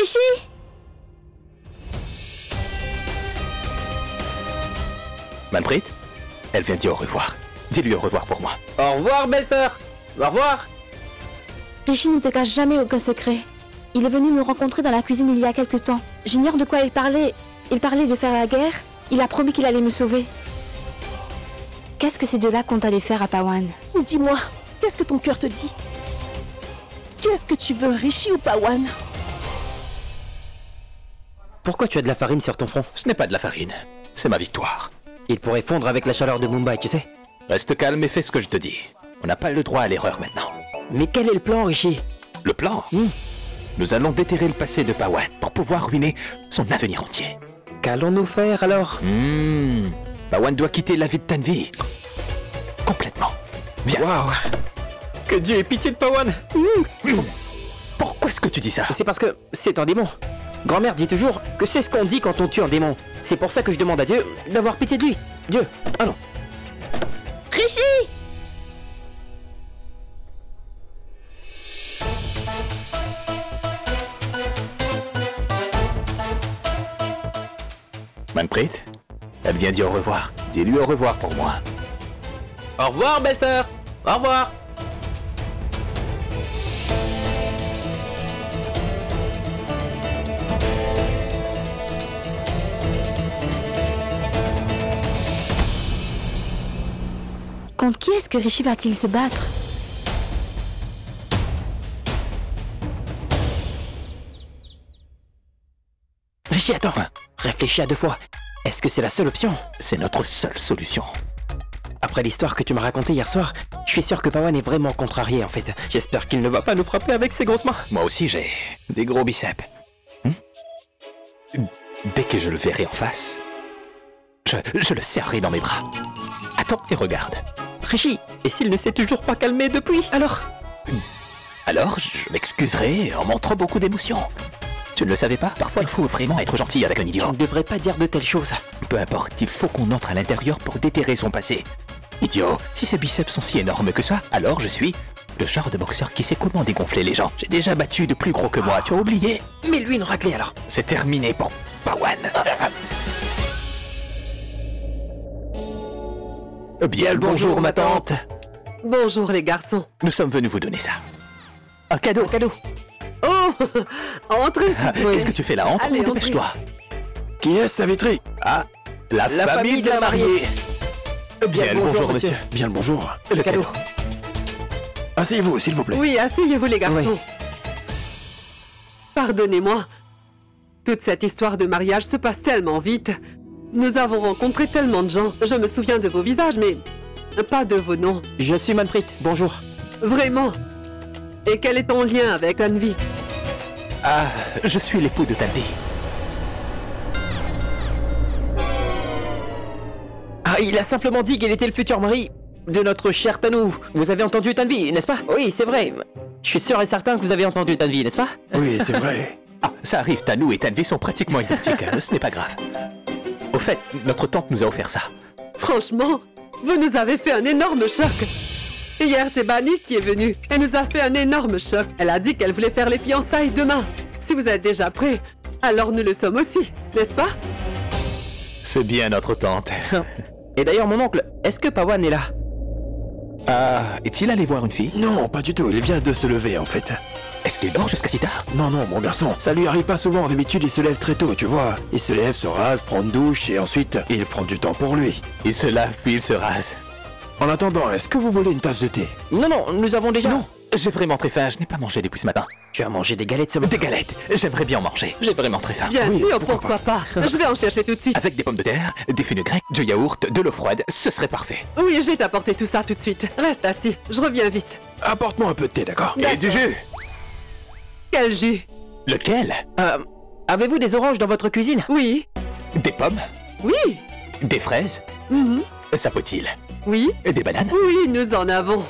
Rishi! Manpreet, elle vient dire au revoir. Dis-lui au revoir pour moi. Au revoir, belle-sœur. Au revoir. Rishi ne te cache jamais aucun secret. Il est venu nous rencontrer dans la cuisine il y a quelque temps. J'ignore de quoi il parlait. Il parlait de faire la guerre. Il a promis qu'il allait me sauver. Qu'est-ce que ces deux-là comptent aller faire à Pawan? Dis-moi, qu'est-ce que ton cœur te dit? Qu'est-ce que tu veux, Rishi ou Pawan? Pourquoi tu as de la farine sur ton front? Ce n'est pas de la farine, c'est ma victoire. Il pourrait fondre avec la chaleur de Mumbai, tu sais. Reste calme et fais ce que je te dis. On n'a pas le droit à l'erreur maintenant. Mais quel est le plan, Rishi? Le plan? Nous allons déterrer le passé de Pawan pour pouvoir ruiner son avenir entier. Qu'allons-nous faire alors? Pawan doit quitter la vie de Tanvi. Complètement. Viens. Waouh! Que Dieu ait pitié de Pawan! Pourquoi est-ce que tu dis ça? C'est parce que c'est un démon. Grand-mère dit toujours que c'est ce qu'on dit quand on tue un démon. C'est pour ça que je demande à Dieu d'avoir pitié de lui. Dieu, allons. Rishi! Manpreet, elle vient dire au revoir. Dis-lui au revoir pour moi. Au revoir, belle-sœur. Au revoir. Contre qui est-ce que Rishi va-t-il se battre? Rishi, attends. Réfléchis à deux fois. Est-ce que c'est la seule option? C'est notre seule solution. Après l'histoire que tu m'as racontée hier soir, je suis sûr que Pawan est vraiment contrarié en fait. J'espère qu'il ne va pas nous frapper avec ses grosses mains. Moi aussi j'ai des gros biceps. Dès que je le verrai en face, je le serrerai dans mes bras. Attends et regarde. Rishi, et s'il ne s'est toujours pas calmé depuis, alors? Alors, je m'excuserai en montrant beaucoup d'émotion. Tu ne le savais pas? Parfois, il faut vraiment être gentil avec un Tu idiot. ne devrais pas dire de telles choses. Peu importe, il faut qu'on entre à l'intérieur pour déterrer son passé. Idiot, si ses biceps sont si énormes que ça, alors je suis le genre de boxeur qui sait comment dégonfler les gens. J'ai déjà battu de plus gros que moi, tu as oublié? Mais lui une raclée alors. C'est terminé pour Pawan. Bien le bonjour, ma tante. Bonjour les garçons. Nous sommes venus vous donner ça. Un cadeau. Cadeau. Oh, entrez s'il vous plaît. Qu'est-ce que tu fais là? Entre Allez, ou dépêche-toi. Qui est Savitri? Ah, la famille de la mariée. Bien le bonjour, monsieur. Bien le bonjour. Le cadeau. Asseyez-vous, s'il vous plaît. Oui, asseyez-vous les garçons. Oui. Pardonnez-moi. Toute cette histoire de mariage se passe tellement vite. Nous avons rencontré tellement de gens. Je me souviens de vos visages, mais pas de vos noms. Je suis Manpreet, bonjour. Vraiment. Et quel est ton lien avec Tanvi? Ah, je suis l'époux de Tanvi. Ah, il a simplement dit qu'elle était le futur mari de notre cher Tanou. Vous avez entendu Tanvi, n'est-ce pas? Oui, c'est vrai. Je suis sûr et certain que vous avez entendu Tanvi, n'est-ce pas? Oui, c'est vrai. Ah, ça arrive, Tanou et Tanvi sont pratiquement identiques. Ce n'est pas grave. Au fait, notre tante nous a offert ça. Franchement, vous nous avez fait un énorme choc. Hier, c'est Bani qui est venue. Elle nous a fait un énorme choc. Elle a dit qu'elle voulait faire les fiançailles demain. Si vous êtes déjà prêts, alors nous le sommes aussi, n'est-ce pas? C'est bien notre tante. Et d'ailleurs, mon oncle, est-ce que Pawan est là? Ah, est-il allé voir une fille? Non, pas du tout. Il vient de se lever, en fait. Est-ce qu'il dort jusqu'à si tard? Non, non, mon garçon. Ça lui arrive pas souvent. D'habitude, il se lève très tôt, tu vois. Il se lève, se rase, prend une douche et ensuite, il prend du temps pour lui. Il se lave puis il se rase. En attendant, est-ce que vous voulez une tasse de thé? Non, non, nous avons déjà... Non, j'ai vraiment très faim. Je n'ai pas mangé depuis ce matin. Tu as mangé des galettes ce matin? Des galettes. J'aimerais bien en manger. J'ai vraiment très faim. Bien Oui, sûr, pourquoi pourquoi pas. Je vais en chercher tout de suite. Avec des pommes de terre, des fines grecques, du yaourt, de l'eau froide, ce serait parfait. Oui, je vais t'apporter tout ça tout de suite. Reste assis, je reviens vite. Apporte-moi un peu de thé, d'accord? Et du jus. Quel jus? Lequel? Avez-vous des oranges dans votre cuisine? Oui. Des pommes? Oui. Des fraises? Mhm. Sapotil? Oui. Des bananes? Oui, nous en avons.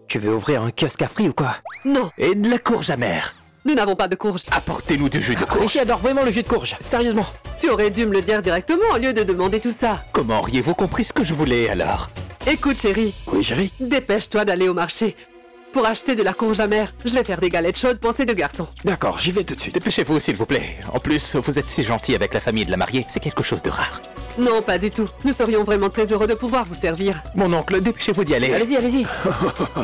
Tu veux ouvrir un kiosque à fruits ou quoi? Non, Et de la courge amère? nous n'avons pas de courge. Apportez-nous du jus de courge. Rishi adore vraiment le jus de courge, sérieusement. Tu aurais dû me le dire directement au lieu de demander tout ça. Comment auriez-vous compris ce que je voulais alors? Écoute, chérie, Oui, chérie? dépêche-toi d'aller au marché. pour acheter de la courge amère. Je vais faire des galettes chaudes pour ces deux garçons. D'accord, j'y vais tout de suite. Dépêchez-vous, s'il vous plaît. En plus, vous êtes si gentil avec la famille de la mariée, c'est quelque chose de rare. Non, pas du tout. Nous serions vraiment très heureux de pouvoir vous servir. Mon oncle, dépêchez-vous d'y aller. Allez-y, allez-y.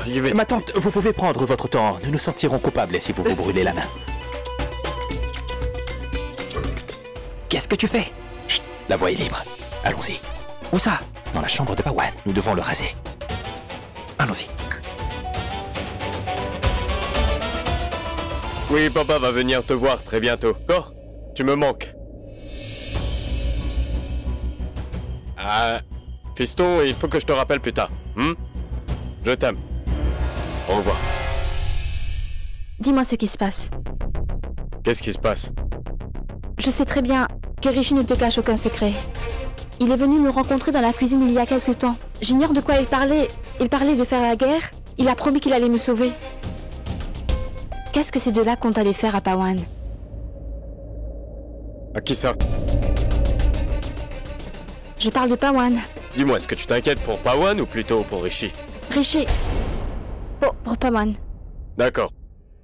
J'y vais. Ma tante, vous pouvez prendre votre temps. Nous nous sentirons coupables si vous vous brûlez la main. Qu'est-ce que tu fais? Chut, la voie est libre. Allons-y. Où ça? Dans la chambre de Pawan. Nous devons le raser. Allons-y. Oui, papa va venir te voir très bientôt. D'accord? Tu me manques. Ah, fiston, il faut que je te rappelle plus tard. Je t'aime. Au revoir. Dis-moi ce qui se passe. Qu'est-ce qui se passe? Je sais très bien que Rishi ne te cache aucun secret. Il est venu nous rencontrer dans la cuisine il y a quelque temps. J'ignore de quoi il parlait. Il parlait de faire la guerre. Il a promis qu'il allait me sauver. Qu'est-ce que ces deux-là comptent aller faire à Pawan? À qui ça? Je parle de Pawan. Dis-moi, est-ce que tu t'inquiètes pour Pawan ou plutôt pour Rishi? Rishi. Pour Pawan. D'accord.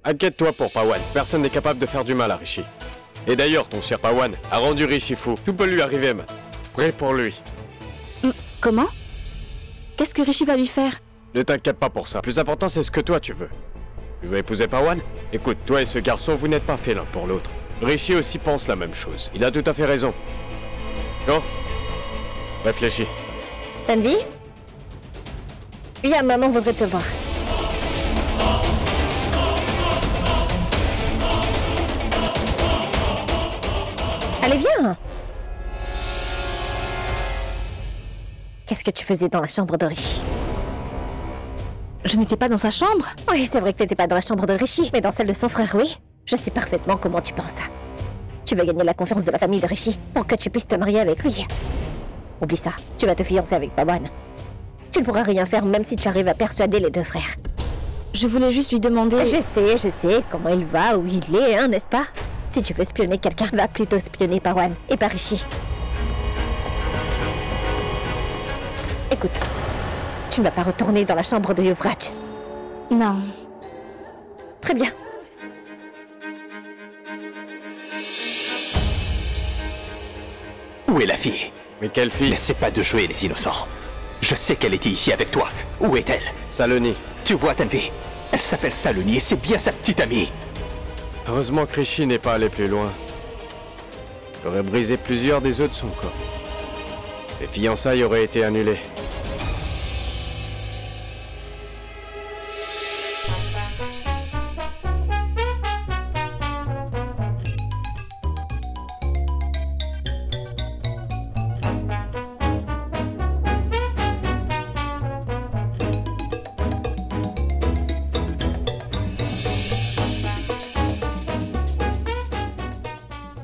Inquiète-toi pour Pawan. Personne n'est capable de faire du mal à Rishi. Et d'ailleurs, ton cher Pawan a rendu Rishi fou. Tout peut lui arriver maintenant. Prêt pour lui. Comment? Qu'est-ce que Rishi va lui faire? Ne t'inquiète pas pour ça. Le plus important, c'est ce que toi tu veux. Tu veux épouser Pawan? Écoute, toi et ce garçon, vous n'êtes pas faits l'un pour l'autre. Rishi aussi pense la même chose. Il a tout à fait raison. Non? Réfléchis. Tanvi? Viens, maman voudrait te voir. Allez, viens! Qu'est-ce que tu faisais dans la chambre de Rishi? Je n'étais pas dans sa chambre. Oui, c'est vrai que t'étais pas dans la chambre de Rishi, mais dans celle de son frère, oui. Je sais parfaitement comment tu penses ça. Tu veux gagner la confiance de la famille de Rishi pour que tu puisses te marier avec lui. Oublie ça, tu vas te fiancer avec Pawan. Tu ne pourras rien faire même si tu arrives à persuader les deux frères. Je voulais juste lui demander... Je sais comment il va, où il est, hein, n'est-ce pas? Si tu veux espionner quelqu'un, va plutôt espionner Pawan et pas Rishi. Écoute, tu ne vas pas retourner dans la chambre de Yuvraj. Non. Très bien. Où est la fille? Mais quelle fille? N'essaie pas de jouer les innocents. Je sais qu'elle était ici avec toi. Où est-elle? Saloni. Tu vois, Tanvi, elle s'appelle Saloni et c'est bien sa petite amie. Heureusement que Rishi n'est pas allé plus loin. J'aurais brisé plusieurs des œufs de son corps. Les fiançailles auraient été annulées.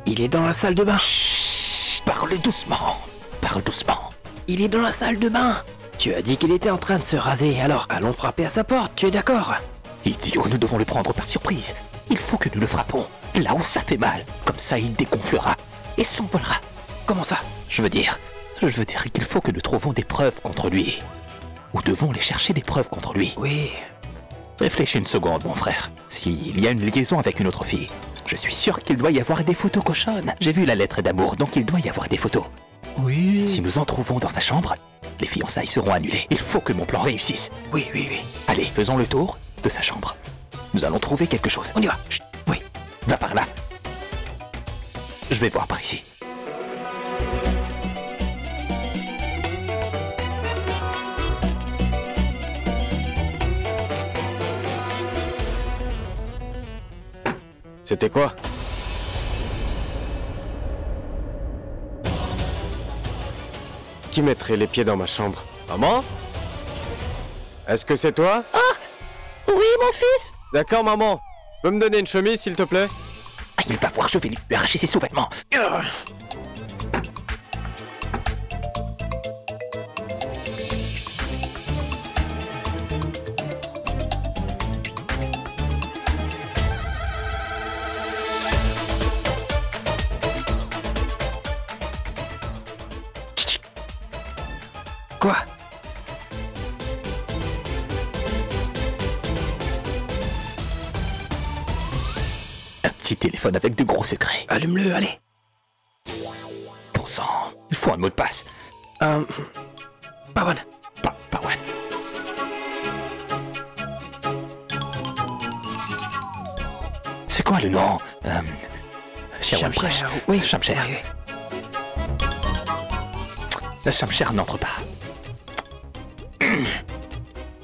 Il est dans la salle de bain. Chut, parle doucement. Parle doucement. Il est dans la salle de bain. Tu as dit qu'il était en train de se raser, alors allons frapper à sa porte, tu es d'accord? Idiot, nous devons le prendre par surprise. Il faut que nous le frappons. Là où ça fait mal. Comme ça, il dégonflera et s'envolera. Comment ça? Je veux dire qu'il faut que nous trouvions des preuves contre lui. Ou devons les chercher des preuves contre lui. Oui. Réfléchis une seconde, mon frère. S'il y a une liaison avec une autre fille, je suis sûr qu'il doit y avoir des photos cochonnes. J'ai vu la lettre d'amour, donc il doit y avoir des photos. Oui. Si nous en trouvons dans sa chambre, les fiançailles seront annulées. Il faut que mon plan réussisse. Oui. Allez, faisons le tour de sa chambre. Nous allons trouver quelque chose. On y va. Chut, oui, va par là. Je vais voir par ici. C'était quoi? Qui mettrait les pieds dans ma chambre? Maman? Est-ce que c'est toi? Oui, mon fils? D'accord, maman. Peux me donner une chemise, s'il te plaît? Ah, il va voir, je vais lui arracher ses sous-vêtements. Quoi? petit téléphone avec de gros secrets. Allume-le, allez. Bon sang, il faut un mot de passe. Pawan. Pawan. C'est quoi le nom Shamcher, oui, Shamcher. La Shamcher n'entre pas.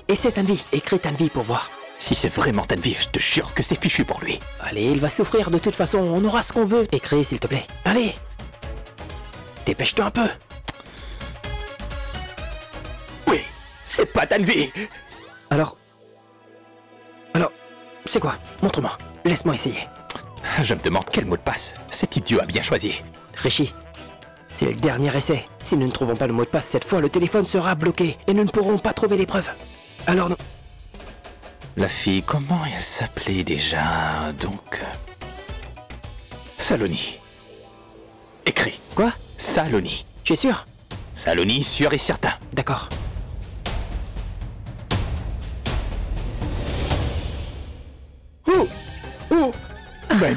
Essaie Tanvi, écris Tanvi pour voir. Si c'est vraiment Tanvi, je te jure que c'est fichu pour lui. Allez, il va souffrir de toute façon, on aura ce qu'on veut. Écris s'il te plaît. Allez. Dépêche-toi un peu. Oui, c'est pas Tanvi. Alors, c'est quoi? Montre-moi. Laisse-moi essayer. Je me demande quel mot de passe. Cet idiot a bien choisi. Rishi, c'est le dernier essai. Si nous ne trouvons pas le mot de passe cette fois, le téléphone sera bloqué et nous ne pourrons pas trouver les preuves. Alors non. La fille, comment elle s'appelait déjà? Donc... Saloni. Écris. Quoi? Saloni. Tu es sûr? Saloni, sûr et certain. D'accord. Oh! Ben,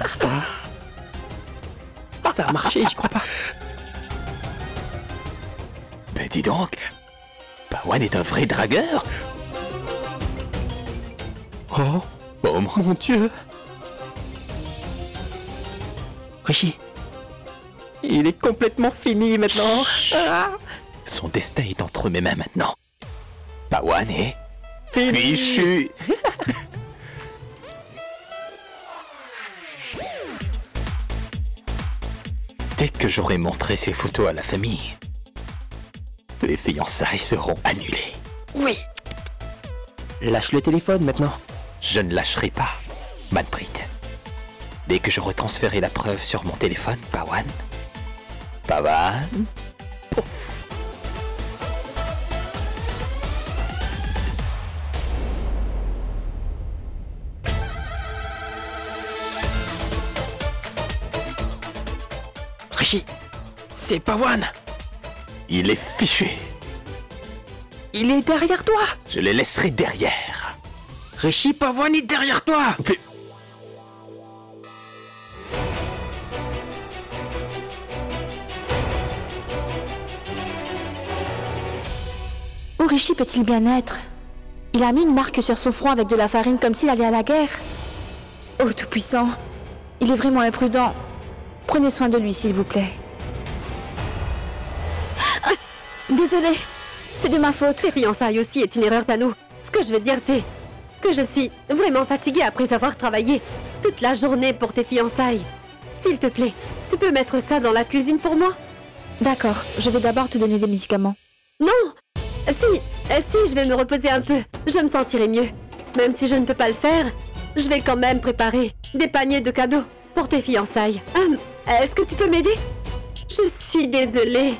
Ça a marché, j'y crois pas. ben dis donc, Pawan est un vrai dragueur. Oh mon Dieu. Rishi, il est complètement fini maintenant. Son destin est entre mes mains maintenant. Pawan est... fichu. Dès que j'aurai montré ces photos à la famille, les fiançailles seront annulées. Oui. Lâche le téléphone maintenant. Je ne lâcherai pas, Manpreet. Dès que j'aurai transféré la preuve sur mon téléphone, Pawan, pouf. Rishi, c'est Pawan. Il est fichu. Il est derrière toi. Je les laisserai derrière. Rishi, Pawan est derrière toi. Où Rishi peut-il bien être? Il a mis une marque sur son front avec de la farine comme s'il allait à la guerre. Oh Tout-Puissant, il est vraiment imprudent. Prenez soin de lui, s'il vous plaît. Ah, désolée, c'est de ma faute. Les fiançailles aussi est une erreur Tanou. Ce que je veux dire, c'est que je suis vraiment fatiguée après avoir travaillé toute la journée pour tes fiançailles. S'il te plaît, tu peux mettre ça dans la cuisine pour moi? D'accord, je vais d'abord te donner des médicaments. Non! Si, je vais me reposer un peu. Je me sentirai mieux. Même si je ne peux pas le faire, je vais quand même préparer des paniers de cadeaux pour tes fiançailles. Est-ce que tu peux m'aider? Je suis désolée.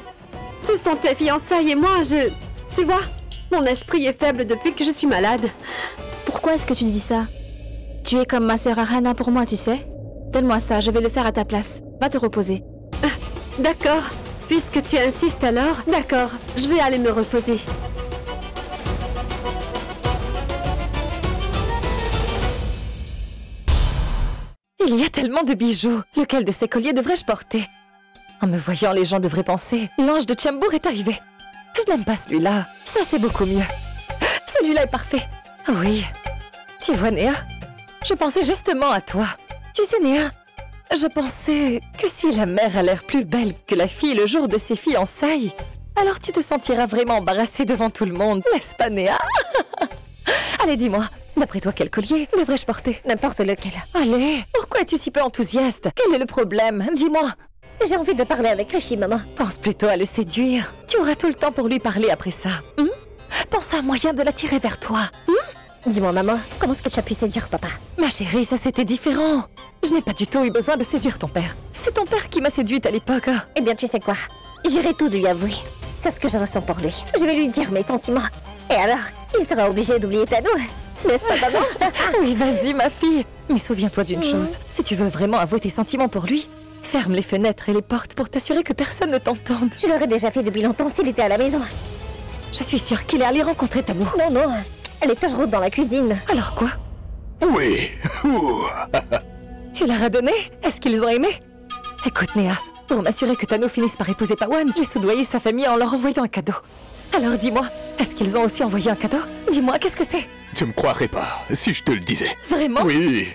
Ce sont tes fiançailles et moi, Tu vois, mon esprit est faible depuis que je suis malade. Pourquoi est-ce que tu dis ça? Tu es comme ma sœur Arana pour moi, tu sais. Donne-moi ça, je vais le faire à ta place. Va te reposer. D'accord. Puisque tu insistes alors, d'accord, je vais aller me reposer. Il y a tellement de bijoux. Lequel de ces colliers devrais-je porter? En me voyant, les gens devraient penser l'ange de Tchembour est arrivé. Je n'aime pas celui-là. Ça, c'est beaucoup mieux. Celui-là est parfait. Oui. Tu vois, Néa, je pensais justement à toi. Tu sais, Néa, je pensais que si la mère a l'air plus belle que la fille le jour de ses fiançailles, alors tu te sentiras vraiment embarrassée devant tout le monde, n'est-ce pas, Néa? Allez, dis-moi, d'après toi, quel collier devrais-je porter? N'importe lequel. Allez, pourquoi es-tu si peu enthousiaste? Quel est le problème? Dis-moi. J'ai envie de parler avec Rishi, maman. Pense plutôt à le séduire. Tu auras tout le temps pour lui parler après ça. Pense à un moyen de l'attirer vers toi. Dis-moi, maman, comment est-ce que tu as pu séduire papa? Ma chérie, ça c'était différent. Je n'ai pas du tout eu besoin de séduire ton père. C'est ton père qui m'a séduite à l'époque. Hein. Eh bien, tu sais quoi? J'irai tout lui avouer. C'est ce que je ressens pour lui. Je vais lui dire mes sentiments. Et alors, il sera obligé d'oublier Tanou. N'est-ce pas, maman? Oui, vas-y, ma fille. Mais souviens-toi d'une chose. Si tu veux vraiment avouer tes sentiments pour lui, ferme les fenêtres et les portes pour t'assurer que personne ne t'entende. Je l'aurais déjà fait depuis longtemps s'il était à la maison. Je suis sûre qu'il est allé rencontrer Tanou. Non, elle est toujours dans la cuisine. Alors quoi? Oui. Tu leur as donné? Est-ce qu'ils ont aimé? Écoute, Néa, pour m'assurer que Tano finisse par épouser Pawan, j'ai soudoyé sa famille en leur envoyant un cadeau. Alors dis-moi, est-ce qu'ils ont aussi envoyé un cadeau? Dis-moi, qu'est-ce que c'est? Tu me croirais pas si je te le disais. Vraiment? Oui.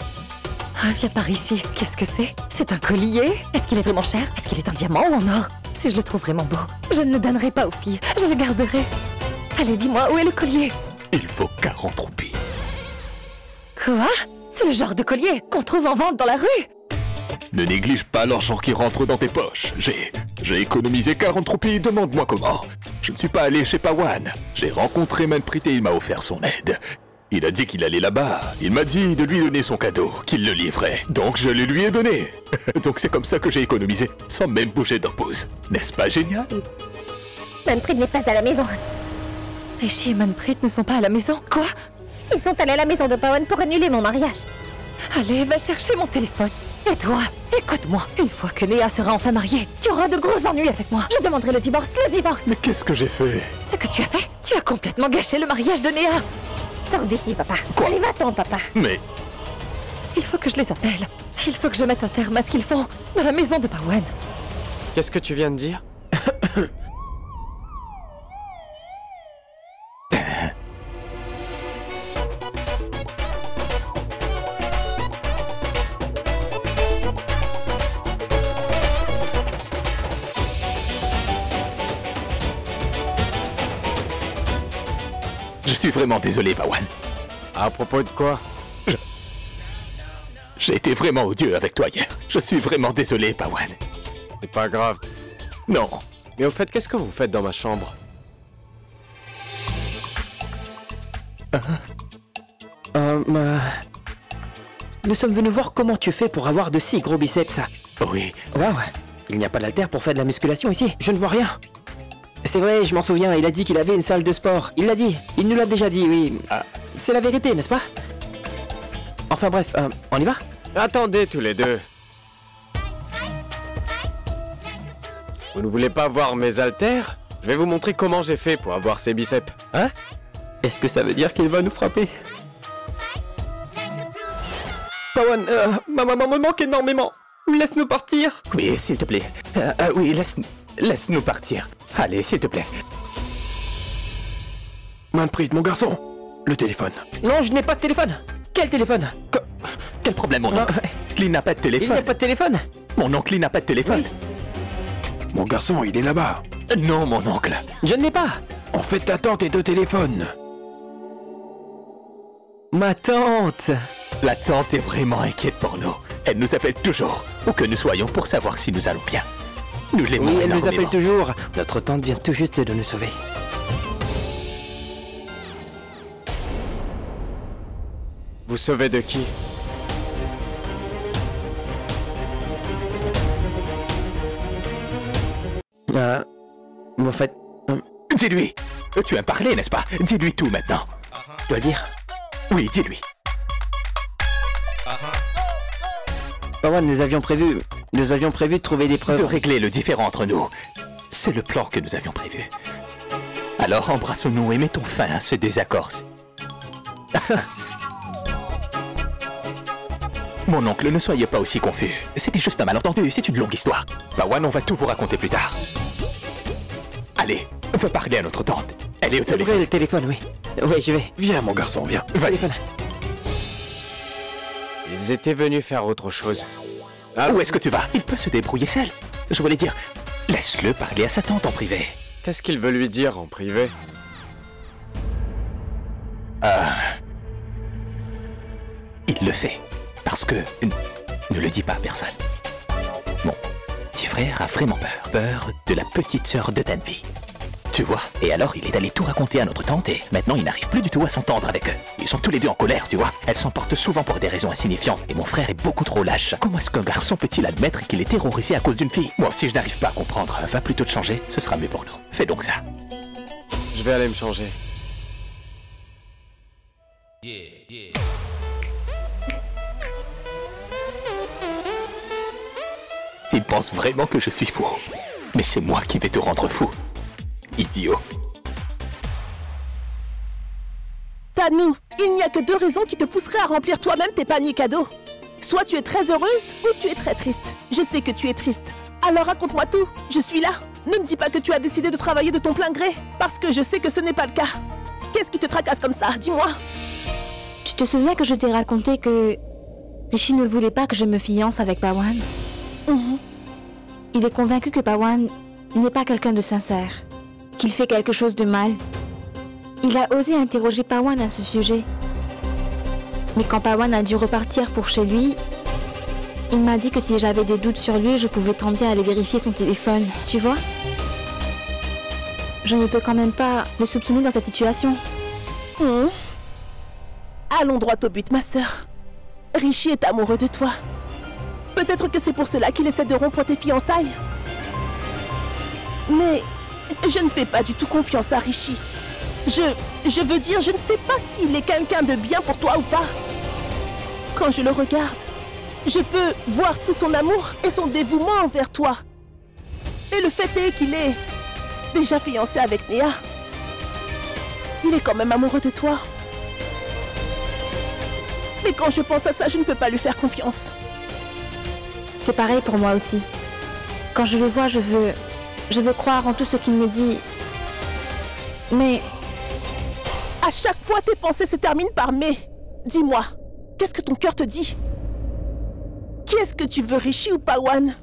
Viens par ici. Qu'est-ce que c'est? C'est un collier? Est-ce qu'il est vraiment cher? Est-ce qu'il est en diamant ou en or? Si je le trouve vraiment beau, je ne le donnerai pas aux filles. Je le garderai. Allez, dis-moi, où est le collier? Il vaut 40 roupies. Quoi? C'est le genre de collier qu'on trouve en vente dans la rue? Ne néglige pas l'argent qui rentre dans tes poches. J'ai économisé 40 roupies, demande-moi comment. Je ne suis pas allé chez Pawan. J'ai rencontré Manpreet et il m'a offert son aide. Il a dit qu'il allait là-bas. Il m'a dit de lui donner son cadeau, qu'il le livrait. Donc je le lui ai donné. Donc c'est comme ça que j'ai économisé, sans même bouger d'un pouce. N'est-ce pas génial? Manpreet n'est pas à la maison. Rishi et Manpreet ne sont pas à la maison? Quoi? Ils sont allés à la maison de Pawan pour annuler mon mariage. Allez, va chercher mon téléphone. Et toi, écoute-moi. Une fois que Néa sera enfin mariée, tu auras de gros ennuis avec moi. Je demanderai le divorce, le divorce. Mais qu'est-ce que j'ai fait? Ce que tu as fait? Tu as complètement gâché le mariage de Néa. Sors d'ici, papa. Quoi? Allez, va-t'en, papa. Mais... Il faut que je les appelle. Il faut que je mette un terme à ce qu'ils font dans la maison de Pawan. Qu'est-ce que tu viens de dire? Je suis vraiment désolé, Pawan. À propos de quoi? J'ai été vraiment odieux avec toi hier. Je suis vraiment désolé, Pawan. C'est pas grave. Non. Mais au fait, qu'est-ce que vous faites dans ma chambre? Nous sommes venus voir comment tu fais pour avoir de si gros biceps. Oui. Waouh, il n'y a pas d'haltère pour faire de la musculation ici. Je ne vois rien. C'est vrai, je m'en souviens, il a dit qu'il avait une salle de sport. Il l'a dit, il nous l'a déjà dit, oui. C'est la vérité, n'est-ce pas? Enfin bref, on y va? Attendez tous les deux. Vous ne voulez pas voir mes haltères? Je vais vous montrer comment j'ai fait pour avoir ces biceps. Hein? Est-ce que ça veut dire qu'il va nous frapper? Pawan, ma maman me manque énormément. Laisse-nous partir. Oui, s'il te plaît. Oui, laisse-nous partir. Allez, s'il te plaît. Manpreet, mon garçon, le téléphone. Non, je n'ai pas de téléphone. Quel téléphone? Quel problème, mon oncle? Il n'a pas de téléphone. Il n'a pas de téléphone. Mon oncle, il n'a pas de téléphone. Mon garçon, il est là-bas. Non, mon oncle. Je ne l'ai pas. En fait, ta tante est au téléphone. Ma tante. La tante est vraiment inquiète pour nous. Elle nous appelle toujours, où que nous soyons, pour savoir si nous allons bien. Nous l'aimons Oui, elle nous énormément. appelle toujours. Notre tante vient tout juste de nous sauver. Vous sauvez de qui? En fait, Dis-lui. Tu as parlé, n'est-ce pas? Dis-lui tout maintenant. je dois le dire. Oui, dis-lui. Pawan, nous avions prévu de trouver des preuves. De régler le différend entre nous. C'est le plan que nous avions prévu. Alors embrassons-nous et mettons fin à ce désaccord. Mon oncle, ne soyez pas aussi confus. C'était juste un malentendu, c'est une longue histoire. Pawan, on va tout vous raconter plus tard. Allez, va parler à notre tante. Elle est au C'est vrai, téléphone. le téléphone, oui. Oui, je vais. Viens, mon garçon, viens. Vas-y. Téléphone. Ils étaient venus faire autre chose. Où est-ce que tu vas? Il peut se débrouiller seul. Je voulais dire, laisse-le parler à sa tante en privé. Qu'est-ce qu'il veut lui dire en privé? Il le fait. Parce que... Ne le dis pas à personne. Mon petit frère a vraiment peur. Peur de la petite sœur de Tanvi. Tu vois? Et alors il est allé tout raconter à notre tante et maintenant il n'arrive plus du tout à s'entendre avec eux. Ils sont tous les deux en colère, tu vois? Elle s'emporte souvent pour des raisons insignifiantes et mon frère est beaucoup trop lâche. Comment est-ce qu'un garçon peut-il admettre qu'il est terrorisé à cause d'une fille? Moi aussi je n'arrive pas à comprendre. Va plutôt te changer, ce sera mieux pour nous. Fais donc ça. Je vais aller me changer. Il pense vraiment que je suis fou. Mais c'est moi qui vais te rendre fou. Idiot. Tanou, il n'y a que deux raisons qui te pousseraient à remplir toi-même tes paniers cadeaux. Soit tu es très heureuse ou tu es très triste. Je sais que tu es triste. Alors raconte-moi tout, je suis là. Ne me dis pas que tu as décidé de travailler de ton plein gré, parce que je sais que ce n'est pas le cas. Qu'est-ce qui te tracasse comme ça? Dis-moi. Tu te souviens que je t'ai raconté que Rishi ne voulait pas que je me fiance avec Pawan? Il est convaincu que Pawan n'est pas quelqu'un de sincère, qu'il fait quelque chose de mal. Il a osé interroger Pawan à ce sujet. Mais quand Pawan a dû repartir pour chez lui, il m'a dit que si j'avais des doutes sur lui, je pouvais tant bien aller vérifier son téléphone, tu vois? Je ne peux quand même pas le soupçonner dans cette situation. Allons droit au but, ma sœur. Rishi est amoureux de toi. Peut-être que c'est pour cela qu'il essaie de rompre tes fiançailles. Mais je ne fais pas du tout confiance à Rishi. Je veux dire, je ne sais pas s'il est quelqu'un de bien pour toi ou pas. Quand je le regarde, je peux voir tout son amour et son dévouement envers toi. Et le fait est qu'il est déjà fiancé avec Néa. Il est quand même amoureux de toi. Et quand je pense à ça, je ne peux pas lui faire confiance. C'est pareil pour moi aussi. Quand je le vois, je veux croire en tout ce qu'il me dit. Mais à chaque fois, tes pensées se terminent par « mais ». Dis-moi, qu'est-ce que ton cœur te dit? Qu'est-ce que tu veux, Rishi ou Pawan?